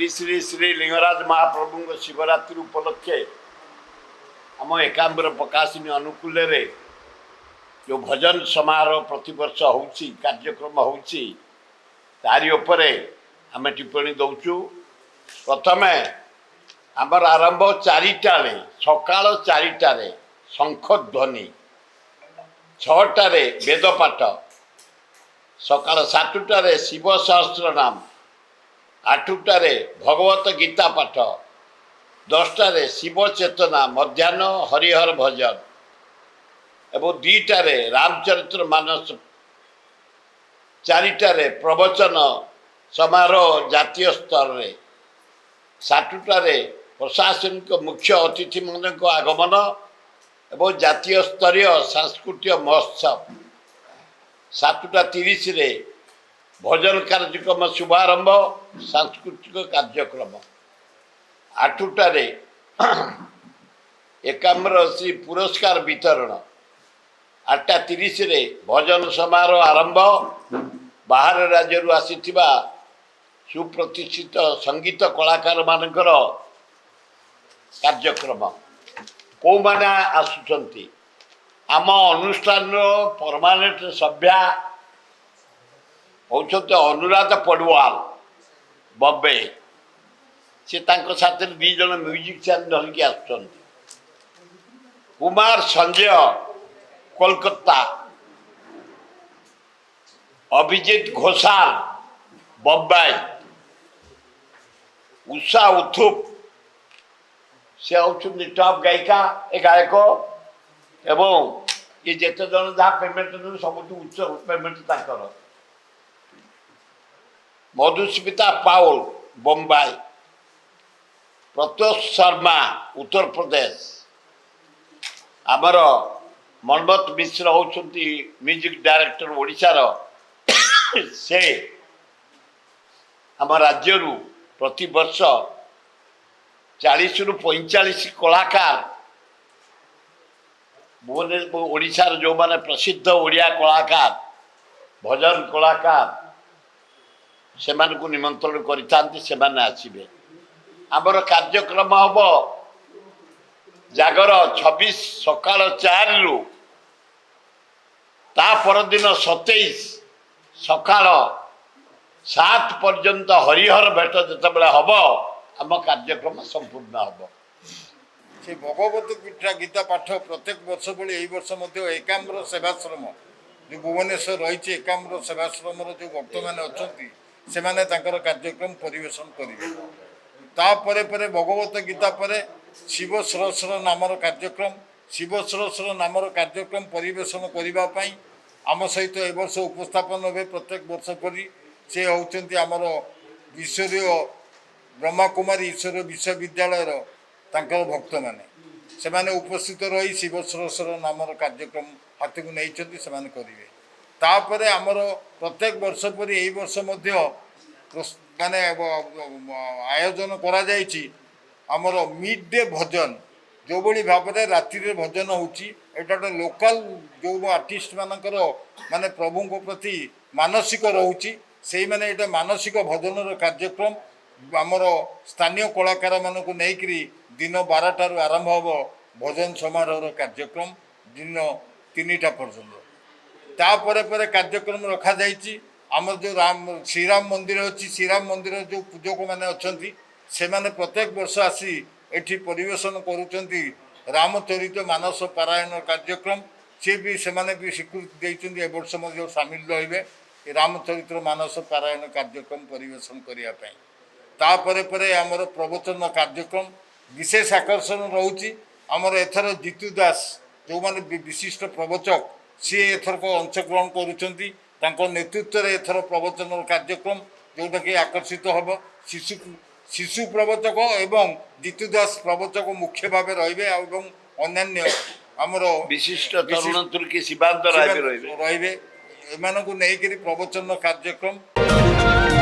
श्री श्री श्री लिंगराज महाप्रभु शिवरात्रि उपलक्षे आम एकाम्बर प्रकाशिनी अनुकूल जो भजन समारोह प्रतिवर्ष कार्यक्रम तारी उपरे आम टिप्पणी दौचु। प्रथम आमर आरंभ 4टारे सकाल 4टारे शंख ध्वनि 6टारे वेदपाठ सकाल 7टारे शिव सहस्र नाम 8टारे भगवत गीता पाठ 10टारे शिव चेतना मध्याह्न हरिहर भजन एवं 2टारे रामचरित्र मानस 4टारे प्रवचन समारोह जातीय स्तर में 7टारे प्रशासनिक मुख्य अतिथि मान आगमन एवं जातीय स्तरीय सांस्कृतिक महोत्सव 7:30 रे भजन कार्यक्रम शुभारंभ सांस्कृतिक कार्यक्रम 8टारे एकाम्र श्री पुरस्कार वितरण 8:30 रे भजन समारोह आरंभ बाहर राज्य आसीथिबा सुप्रतिष्ठित संगीत कलाकार मानकर कार्यक्रम कौ माने आसुचंती आम अनुष्ठान परमानेंट सभ्या होउछते अनुराधा पडवाल बॉम्बे से तांको साथ 2 जन म्यूजिशियन धरिकी आसुचंती कुमार संजय कोलकाता अभिजीत घोषाल बम्बई उषा उथुप से होउछन्ती टॉप गायिका ए गायक एवं ये जेते जन जहाँ पेमेंट सब उच्च पेमेंट ताकर मधुस्मिता पाउल बम्बई प्रत्योष शर्मा उत्तर प्रदेश आमर मनमत मिश्र होउछन्ती म्यूजिक डायरेक्टर ओडिशार से आम राज्य प्रति वर्ष 40 ରୁ 45 कलाकार भुवनेश्वर ओडिशार जो माने प्रसिद्ध ओडिया कलाकार भजन कलाकार से निमंत्रण करते आसबे आमर कार्यक्रम हम जागर 26 सकाल 4 रु ता परदिन 27 सकाल 7 पर्यंत हरिहर भेट जिते हम आम कार्यक्रम संपूर्ण हम से भगवत गीता पाठ प्रत्येक वर्ष भली यही वर्ष एकाम्र सेवाश्रम जो भुवनेश्वर रही एकाम्र सेवाश्रम जो भक्त मैंने अच्छा से माने कार्यक्रम परिवेशन करेंगे तापर भगवत गीता पर शिव सहस्र नामर कार्यक्रम शिव सहस्र नामर कार्यक्रम परिवेशन करने आम सहित ए वर्ष उपस्थापन हे प्रत्येक वर्ष परी से होती आमर ईश्वरीय ब्रह्मा कुमारी ईश्वर विश्वविद्यालय भक्त मैंने से माने उपस्थित रही शिव सहस्र नामर कार्यक्रम हाथ को नहीं करेंगे तापर आमर प्रत्येक वर्ष पर यही वर्ष माने आयोजन करा आमर मिड डे भजन जो बड़ी भाव में राति भजन होटा लोकल जो आर्टिस्ट मानकर माने प्रभु को प्रति मानसिक रोचे से मैंने ये मानसिक भजन कार्यक्रम आमर स्थानीय कलाकार मानक नहीं दिन 12टार आरंभ हम भजन समारोह कार्यक्रम दिन 3टा पर्यंत तापर कार्यक्रम रखा आमर जो श्रीराम मंदिर अच्छी श्रीराम मंदिर जो पूजक मैंने अच्छा से माने प्रत्येक वर्ष आसी एठी परिवेशन करुँच रामचरित मानस पारायण कार्यक्रम सी भी से भी स्वीकृति देते ए वर्ष सामिल रे रामचरित मानस पारायण कार्यक्रम परिवेशन करने तापर आमर प्रवचन कार्यक्रम विशेष आकर्षण रोचे आमर एथर जीतू दास जो माने विशिष्ट प्रवचक सी एथर को अंशग्रहण करुँच नेतृत्व में एथर प्रवचन कार्यक्रम जोटा कि आकर्षित हम शिशु प्रवचक एवं जीतू दास प्रवचक मुख्य भाव रे अन्य आमर विशिष्ट तरुण तुर्की सीमांत रे एम नहीं प्रवचन कार्यक्रम।